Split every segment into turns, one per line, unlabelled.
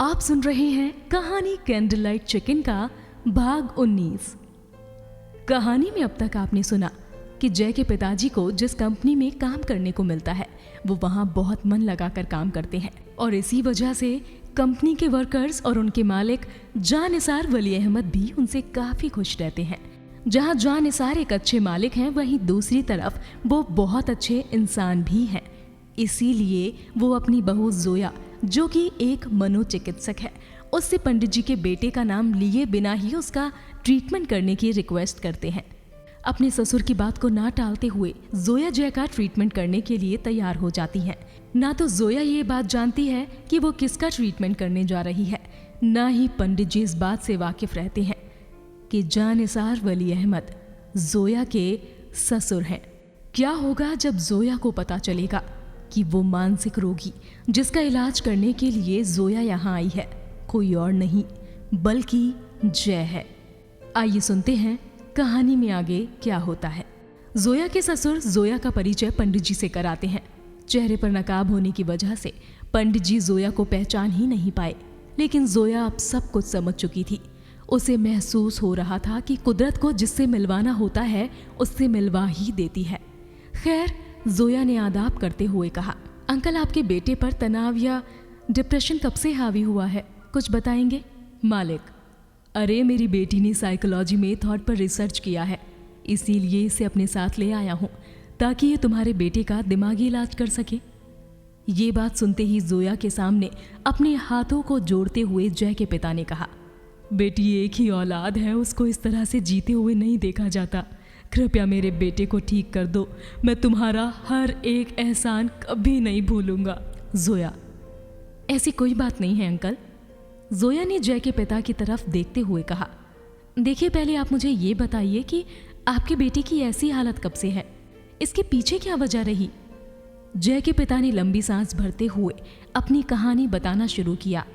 आप सुन रहे हैं कहानी कैंडल लाइट चिकन का भाग 19। कहानी में अब तक आपने सुना कि जय के पिताजी को जिस कंपनी में काम करने को मिलता है वो वहाँ बहुत मन लगाकर काम करते हैं और इसी वजह से कंपनी के वर्कर्स और उनके मालिक जान निसार वली अहमद भी उनसे काफी खुश रहते हैं। जहाँ जान निसार एक अच्छे मालिक हैं, वहीं दूसरी तरफ वो बहुत अच्छे इंसान भी हैं। इसीलिए वो अपनी बहू जोया, जो कि एक मनोचिकित्सक है, उससे पंडित जी के बेटे का नाम लिए बिना ही उसका ट्रीटमेंट करने की रिक्वेस्ट करते हैं। अपने ससुर की बात को ना टालते हुए जोया जय का ट्रीटमेंट करने के लिए तैयार हो जाती हैं। ना तो जोया ये बात जानती है कि वो किसका ट्रीटमेंट करने जा रही है, ना ही पंडित जी इस बात से वाकिफ रहते हैं कि जान निसार वली अहमद जोया के ससुर हैं। क्या होगा जब जोया को पता चलेगा कि वो मानसिक रोगी जिसका इलाज करने के लिए जोया यहाँ आई है कोई और नहीं बल्कि जय है। आइए सुनते हैं कहानी में आगे क्या होता है। जोया के ससुर जोया का परिचय पंडित जी से कराते हैं। चेहरे पर नकाब होने की वजह से पंडित जी जोया को पहचान ही नहीं पाए, लेकिन जोया अब सब कुछ समझ चुकी थी। उसे महसूस हो रहा था कि कुदरत को जिससे मिलवाना होता है उससे मिलवा ही देती है। खैर, जोया ने आदाब करते हुए कहा, अंकल आपके बेटे पर तनाव या डिप्रेशन कब से हावी हुआ है, कुछ बताएंगे? मालिक, अरे मेरी बेटी ने साइकोलॉजी में थॉट पर रिसर्च किया है, इसीलिए इसे अपने साथ ले आया हूँ ताकि ये तुम्हारे बेटे का दिमागी इलाज कर सके। ये बात सुनते ही जोया के सामने अपने हाथों को जोड़ते हुए जय के पिता ने कहा, बेटी एक ही औलाद है, उसको इस तरह से जीते हुए नहीं देखा जाता। कृपया मेरे बेटे को ठीक कर दो, मैं तुम्हारा हर एक एहसान कभी नहीं भूलूंगा। जोया, ऐसी कोई बात नहीं है अंकल। जोया ने जय के पिता की तरफ देखते हुए कहा, देखिए पहले आप मुझे ये बताइए कि आपके बेटे की ऐसी हालत कब से है, इसके पीछे क्या वजह रही? जय के पिता ने लंबी सांस भरते हुए अपनी कहानी बताना शुरू किया।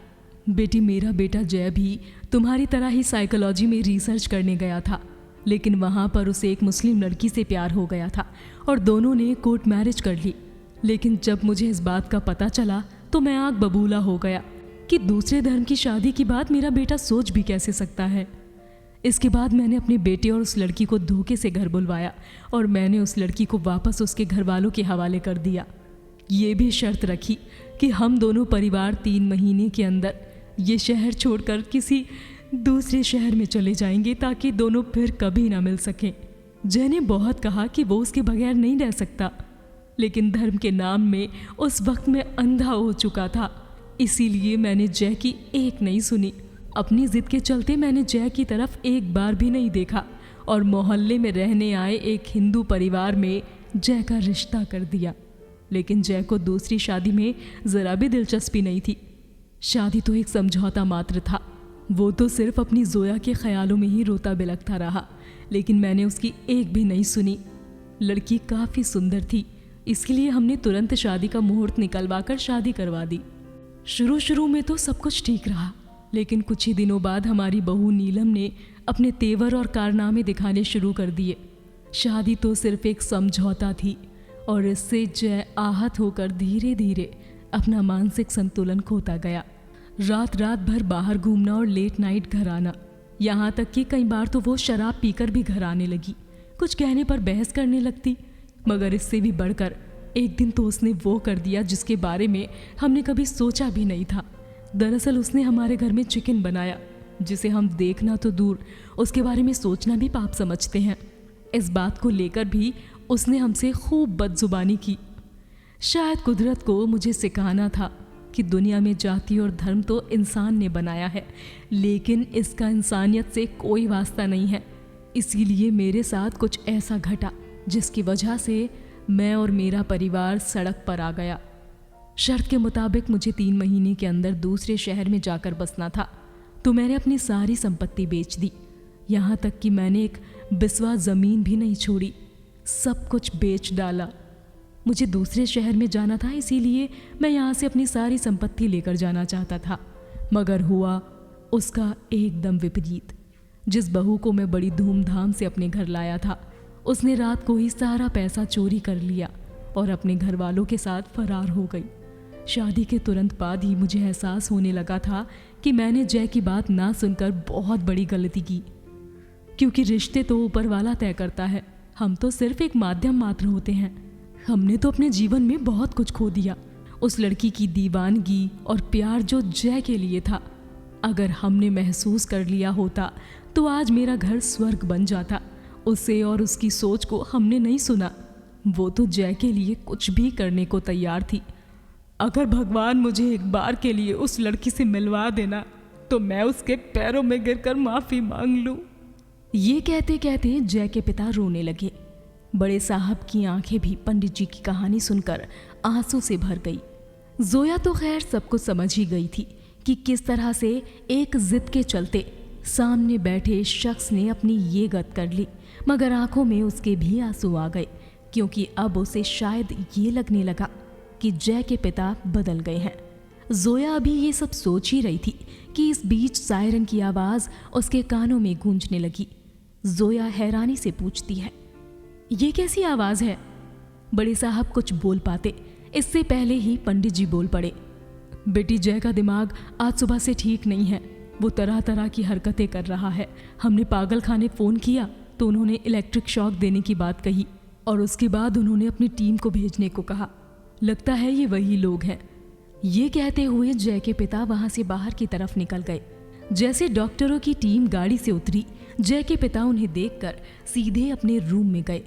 बेटी, मेरा बेटा जय भी तुम्हारी तरह ही साइकोलॉजी में रिसर्च करने गया था, लेकिन वहाँ पर उसे एक मुस्लिम लड़की से प्यार हो गया था और दोनों ने कोर्ट मैरिज कर ली। लेकिन जब मुझे इस बात का पता चला तो मैं आग बबूला हो गया कि दूसरे धर्म की शादी की बात मेरा बेटा सोच भी कैसे सकता है। इसके बाद मैंने अपने बेटे और उस लड़की को धोखे से घर बुलवाया और मैंने उस लड़की को वापस उसके घर वालों के हवाले कर दिया। ये भी शर्त रखी कि हम दोनों परिवार 3 महीने के अंदर ये शहर छोड़कर किसी दूसरे शहर में चले जाएंगे ताकि दोनों फिर कभी ना मिल सकें। जय ने बहुत कहा कि वो उसके बगैर नहीं रह सकता, लेकिन धर्म के नाम में उस वक्त मैं अंधा हो चुका था। इसीलिए मैंने जय की एक नहीं सुनी। अपनी जिद के चलते मैंने जय की तरफ एक बार भी नहीं देखा और मोहल्ले में रहने आए एक हिंदू परिवार में जय का रिश्ता कर दिया। लेकिन जय को दूसरी शादी में ज़रा भी दिलचस्पी नहीं थी। शादी तो एक समझौता मात्र था। वो तो सिर्फ अपनी जोया के ख्यालों में ही रोता बिलखता रहा, लेकिन मैंने उसकी एक भी नहीं सुनी। लड़की काफ़ी सुंदर थी, इसलिए हमने तुरंत शादी का मुहूर्त निकलवा कर शादी करवा दी। शुरू में तो सब कुछ ठीक रहा, लेकिन कुछ ही दिनों बाद हमारी बहू नीलम ने अपने तेवर और कारनामे दिखाने शुरू कर दिए। शादी तो सिर्फ एक समझौता थी और इससे जय आहत होकर धीरे धीरे अपना मानसिक संतुलन खोता गया। रात भर बाहर घूमना और लेट नाइट घर आना, यहाँ तक कि कई बार तो वो शराब पीकर भी घर आने लगी। कुछ कहने पर बहस करने लगती, मगर इससे भी बढ़कर एक दिन तो उसने वो कर दिया जिसके बारे में हमने कभी सोचा भी नहीं था। दरअसल उसने हमारे घर में चिकन बनाया, जिसे हम देखना तो दूर उसके बारे में सोचना भी पाप समझते हैं। इस बात को लेकर भी उसने हमसे खूब बदजुबानी की। शायद कुदरत को मुझे सिखाना था कि दुनिया में जाति और धर्म तो इंसान ने बनाया है, लेकिन इसका इंसानियत से कोई वास्ता नहीं है। इसीलिए मेरे साथ कुछ ऐसा घटा जिसकी वजह से मैं और मेरा परिवार सड़क पर आ गया। शर्त के मुताबिक मुझे 3 महीने के अंदर दूसरे शहर में जाकर बसना था, तो मैंने अपनी सारी संपत्ति बेच दी। यहाँ तक कि मैंने एक बिस्वा ज़मीन भी नहीं छोड़ी, सब कुछ बेच डाला। मुझे दूसरे शहर में जाना था, इसीलिए मैं यहाँ से अपनी सारी संपत्ति लेकर जाना चाहता था, मगर हुआ उसका एकदम विपरीत। जिस बहू को मैं बड़ी धूमधाम से अपने घर लाया था, उसने रात को ही सारा पैसा चोरी कर लिया और अपने घर वालों के साथ फरार हो गई। शादी के तुरंत बाद ही मुझे एहसास होने लगा था कि मैंने जय की बात ना सुनकर बहुत बड़ी गलती की, क्योंकि रिश्ते तो ऊपर वाला तय करता है, हम तो सिर्फ एक माध्यम मात्र होते हैं। हमने तो अपने जीवन में बहुत कुछ खो दिया, उस लड़की की दीवानगी और प्यार जो जय के लिए था। अगर हमने महसूस कर लिया होता तो आज मेरा घर स्वर्ग बन जाता। उसे और उसकी सोच को हमने नहीं सुना। वो तो जय के लिए कुछ भी करने को तैयार थी। अगर भगवान मुझे एक बार के लिए उस लड़की से मिलवा देना तो मैं उसके पैरों में गिरकर माफ़ी मांग लूं। ये कहते कहते जय के पिता रोने लगे। बड़े साहब की आंखें भी पंडित जी की कहानी सुनकर आंसू से भर गई। जोया तो खैर सब कुछ समझ ही गई थी कि किस तरह से एक जिद के चलते सामने बैठे शख्स ने अपनी ये गत कर ली, मगर आंखों में उसके भी आंसू आ गए, क्योंकि अब उसे शायद ये लगने लगा कि जय के पिता बदल गए हैं। जोया अभी ये सब सोच ही रही थी कि इस बीच सायरन की आवाज़ उसके कानों में गूंजने लगी। जोया हैरानी से पूछती है, ये कैसी आवाज़ है? बड़े साहब कुछ बोल पाते, इससे पहले ही पंडित जी बोल पड़े। बेटी, जय का दिमाग आज सुबह से ठीक नहीं है, वो तरह तरह की हरकतें कर रहा है। हमने पागल खाने फ़ोन किया तो उन्होंने इलेक्ट्रिक शॉक देने की बात कही और उसके बाद उन्होंने अपनी टीम को भेजने को कहा। लगता है ये वही लोग हैं। ये कहते हुए जय के पिता वहाँ से बाहर की तरफ निकल गए। जैसे डॉक्टरों की टीम गाड़ी से उतरी, जय के पिता उन्हें देखकर सीधे अपने रूम में गए।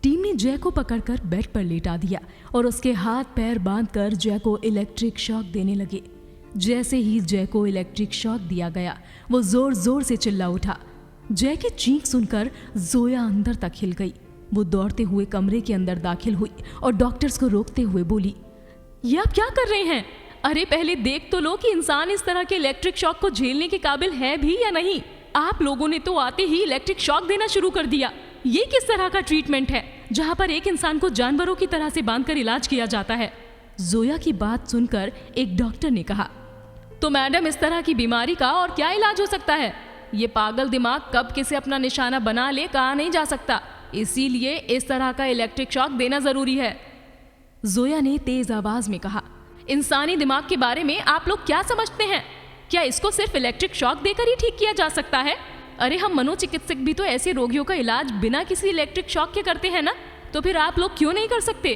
टीम ने जय को पकड़कर बेड पर लेटा दिया और उसके हाथ पैर बांधकर जय को इलेक्ट्रिक शॉक देने लगे। जैसे ही जय को इलेक्ट्रिक शॉक दिया गया, वो जोर जोर से चिल्ला उठा। जय की चीख सुनकर जोया अंदर तक हिल गई। वो दौड़ते हुए कमरे के अंदर दाखिल हुई और डॉक्टर्स को रोकते हुए बोली, ये आप क्या कर रहे हैं? अरे पहले देख तो लो कि इंसान इस तरह के इलेक्ट्रिक शॉक को झेलने के काबिल है भी या नहीं। आप लोगों ने तो आते ही इलेक्ट्रिक शॉक देना शुरू कर दिया। ये किस तरह का ट्रीटमेंट है जहां पर एक इंसान को जानवरों की तरह से बांधकर इलाज किया जाता है? जोया की बात सुनकर एक डॉक्टर ने कहा, तो मैडम, इस तरह की बीमारी का और क्या इलाज हो सकता है? ये पागल दिमाग कब किसे अपना निशाना बना ले कहा नहीं जा सकता, इसीलिए इस तरह का इलेक्ट्रिक शॉक देना जरूरी है। जोया ने तेज आवाज में कहा, इंसानी दिमाग के बारे में आप लोग क्या समझते हैं? क्या इसको सिर्फ इलेक्ट्रिक शॉक देकर ही ठीक किया जा सकता है? अरे हम मनोचिकित्सक भी तो ऐसे रोगियों का इलाज बिना किसी इलेक्ट्रिक शॉक के करते हैं ना, तो फिर आप लोग क्यों नहीं कर सकते?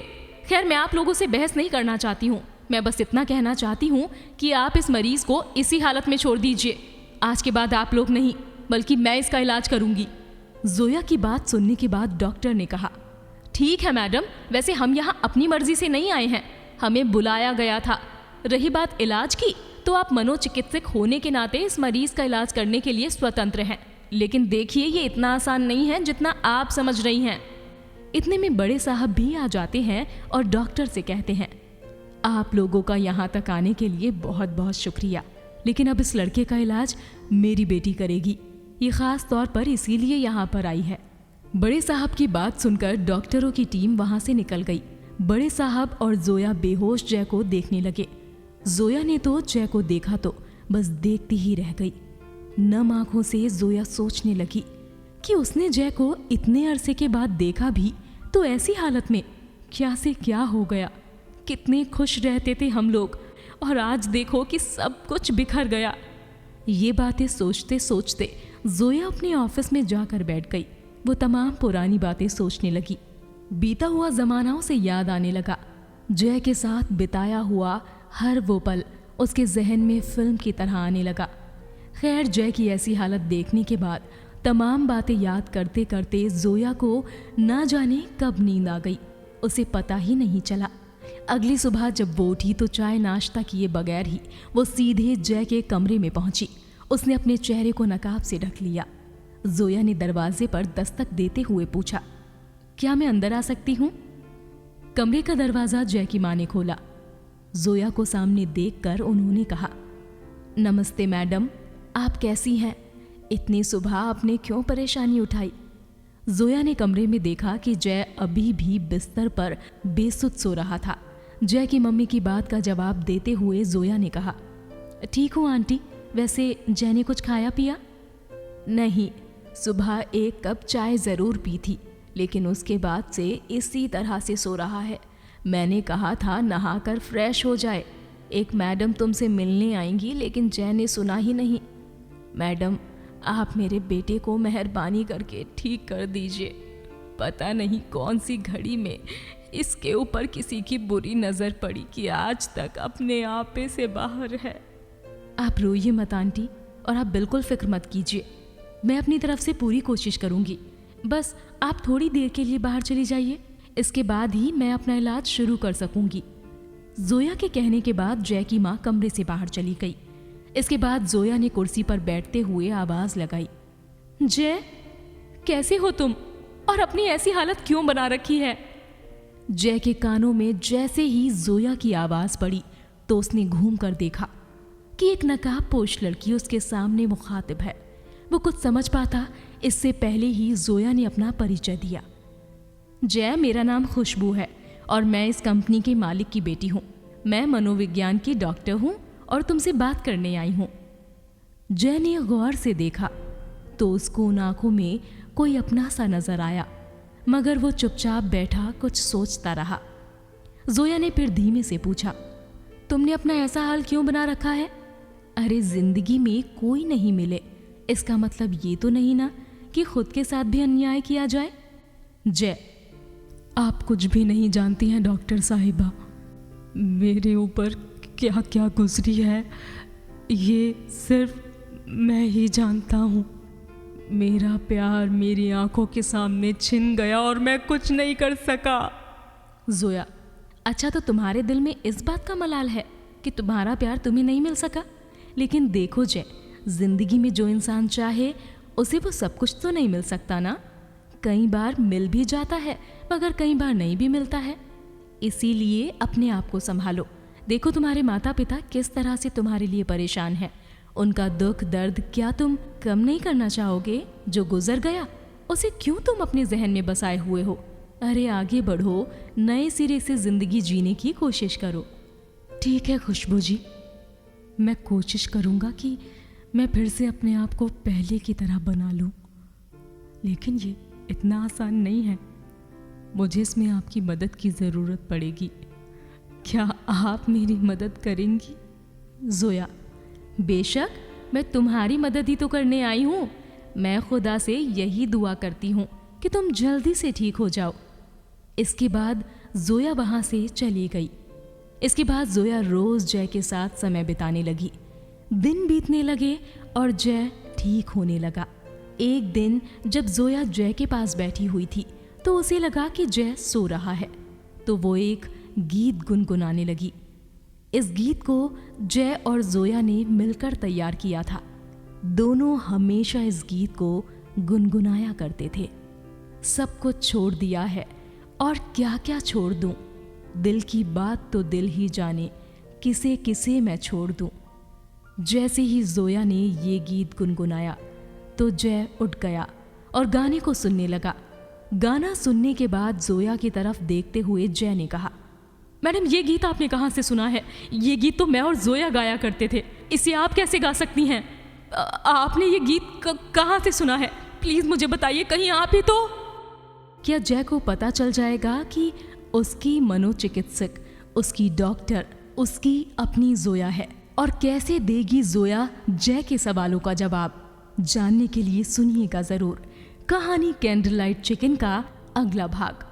खैर, मैं आप लोगों से बहस नहीं करना चाहती हूँ। मैं बस इतना कहना चाहती हूँ कि आप इस मरीज को इसी हालत में छोड़ दीजिए। आज के बाद आप लोग नहीं, बल्कि मैं इसका इलाज करूँगी। जोया की बात सुनने के बाद डॉक्टर ने कहा, ठीक है मैडम, वैसे हम यहाँ अपनी मर्जी से नहीं आए हैं, हमें बुलाया गया था। रही बात इलाज की, तो आप मनोचिकित्सक होने के नाते इस मरीज का इलाज करने के लिए स्वतंत्र हैं, लेकिन देखिए ये इतना आसान नहीं है जितना आप समझ रही हैं। इतने में बड़े साहब भी आ जाते हैं और डॉक्टर से कहते हैं, आप लोगों का यहाँ तक आने के लिए बहुत बहुत शुक्रिया, लेकिन अब इस लड़के का इलाज मेरी बेटी करेगी। ये खास तौर पर इसीलिए यहाँ पर आई है। बड़े साहब की बात सुनकर डॉक्टरों की टीम वहाँ से निकल गई। बड़े साहब और जोया बेहोश जय को देखने लगे। जोया ने तो जय को देखा तो बस देखती ही रह गई। नम आंखों से जोया सोचने लगी कि उसने जय को इतने अरसे के बाद देखा भी तो ऐसी हालत में क्या से क्या हो गया। कितने खुश रहते थे हम लोग, और आज देखो कि सब कुछ बिखर गया। ये बातें सोचते सोचते जोया अपने ऑफिस में जाकर बैठ गई। वो तमाम पुरानी बातें सोचने लगी। बीता हुआ जमाना उसे याद आने लगा। जय के साथ बिताया हुआ हर वो पल उसके जहन में फिल्म की तरह आने लगा। खैर, जय की ऐसी हालत देखने के बाद तमाम बातें याद करते करते जोया को ना जाने कब नींद आ गई, उसे पता ही नहीं चला। अगली सुबह जब वो उठी तो चाय नाश्ता किए बगैर ही वो सीधे जय के कमरे में पहुंची। उसने अपने चेहरे को नकाब से ढक लिया। जोया ने दरवाजे पर दस्तक देते हुए पूछा, क्या मैं अंदर आ सकती हूँ? कमरे का दरवाजा जय की माँ ने खोला। जोया को सामने देखकर उन्होंने कहा, नमस्ते मैडम, आप कैसी हैं? इतनी सुबह आपने क्यों परेशानी उठाई? जोया ने कमरे में देखा कि जय अभी भी बिस्तर पर बेसुध सो रहा था। जय की मम्मी की बात का जवाब देते हुए जोया ने कहा, ठीक हूँ आंटी, वैसे जय ने कुछ खाया पिया? नहीं, सुबह एक कप चाय ज़रूर पी थी, लेकिन उसके बाद से इसी तरह से सो रहा है। मैंने कहा था नहाकर फ्रेश हो जाए, एक मैडम तुमसे मिलने आएंगी, लेकिन जय ने सुना ही नहीं। मैडम, आप मेरे बेटे को मेहरबानी करके ठीक कर दीजिए। पता नहीं कौन सी घड़ी में इसके ऊपर किसी की बुरी नज़र पड़ी कि आज तक अपने आपे से बाहर है। आप रोइए मत आंटी, और आप बिल्कुल फिक्र मत कीजिए। मैं अपनी तरफ से पूरी कोशिश करूंगी। बस आप थोड़ी देर के लिए बाहर चली जाइए, इसके बाद ही मैं अपना इलाज शुरू कर सकूंगी। जोया के कहने के बाद जय की माँ कमरे से बाहर चली गई। इसके बाद जोया ने कुर्सी पर बैठते हुए आवाज लगाई, जय, कैसे हो तुम, और अपनी ऐसी हालत क्यों बना रखी है? जय के कानों में जैसे ही जोया की आवाज पड़ी तो उसने घूम कर देखा कि एक नकाबपोश लड़की उसके सामने मुखातिब है। वो कुछ समझ पाता इससे पहले ही जोया ने अपना परिचय दिया। जय, मेरा नाम खुशबू है और मैं इस कंपनी के मालिक की बेटी हूँ। मैं मनोविज्ञान की डॉक्टर हूँ और तुमसे बात करने आई हूँ। जय ने गौर से देखा तो उसको उन आंखों में कोई अपना सा नजर आया, मगर वो चुपचाप बैठा कुछ सोचता रहा। जोया ने फिर धीमे से पूछा, तुमने अपना ऐसा हाल क्यों बना रखा है? अरे जिंदगी में कोई नहीं मिले, इसका मतलब ये तो नहीं ना कि खुद के साथ भी अन्याय किया जाए। जय, आप कुछ भी नहीं जानती हैं डॉक्टर साहिबा। मेरे ऊपर क्या क्या गुजरी है ये सिर्फ मैं ही जानता हूँ। मेरा प्यार मेरी आंखों के सामने छिन गया और मैं कुछ नहीं कर सका। जोया, अच्छा तो तुम्हारे दिल में इस बात का मलाल है कि तुम्हारा प्यार तुम्हें नहीं मिल सका? लेकिन देखो जय, जिंदगी में जो इंसान चाहे उसे वो सब कुछ तो नहीं मिल सकता ना। कई बार मिल भी जाता है मगर कई बार नहीं भी मिलता है। इसीलिए अपने आप को संभालो। देखो तुम्हारे माता पिता किस तरह से तुम्हारे लिए परेशान हैं। उनका दुख दर्द क्या तुम कम नहीं करना चाहोगे? जो गुजर गया उसे क्यों तुम अपने जहन में बसाए हुए हो? अरे आगे बढ़ो, नए सिरे से जिंदगी जीने की कोशिश करो। ठीक है खुशबू जी, मैं कोशिश करूंगा कि मैं फिर से अपने आप को पहले की तरह बना लूं, लेकिन ये इतना आसान नहीं है। मुझे इसमें आपकी मदद की ज़रूरत पड़ेगी। क्या आप मेरी मदद करेंगी? जोया, बेशक, मैं तुम्हारी मदद ही तो करने आई हूँ। मैं खुदा से यही दुआ करती हूँ कि तुम जल्दी से ठीक हो जाओ। इसके बाद जोया वहाँ से चली गई। इसके बाद जोया रोज़ जय के साथ समय बिताने लगी। दिन बीतने लगे और जय ठीक होने लगा। एक दिन जब जोया जय के पास बैठी हुई थी तो उसे लगा कि जय सो रहा है, तो वो एक गीत गुनगुनाने लगी। इस गीत को जय और जोया ने मिलकर तैयार किया था। दोनों हमेशा इस गीत को गुनगुनाया करते थे। सब कुछ छोड़ दिया है और क्या क्या छोड़ दूं, दिल की बात तो दिल ही जाने, किसे किसे मैं छोड़ दूं। जैसे ही जोया ने ये गीत गुनगुनाया तो जय उठ गया और गाने को सुनने लगा। गाना सुनने के बाद जोया की तरफ देखते हुए जय ने कहा, मैडम, ये गीत आपने कहाँ से सुना है? ये गीत तो मैं और जोया गाया करते थे, इसे आप कैसे गा सकती हैं? आपने ये गीत कहाँ से सुना है? प्लीज़ मुझे बताइए, कहीं आप ही तो। क्या जय को पता चल जाएगा कि उसकी मनोचिकित्सक, उसकी डॉक्टर, उसकी अपनी जोया है? और कैसे देगी जोया जय के सवालों का जवाब? जानने के लिए सुनिएगा ज़रूर कहानी कैंडल लाइट चिकन का अगला भाग।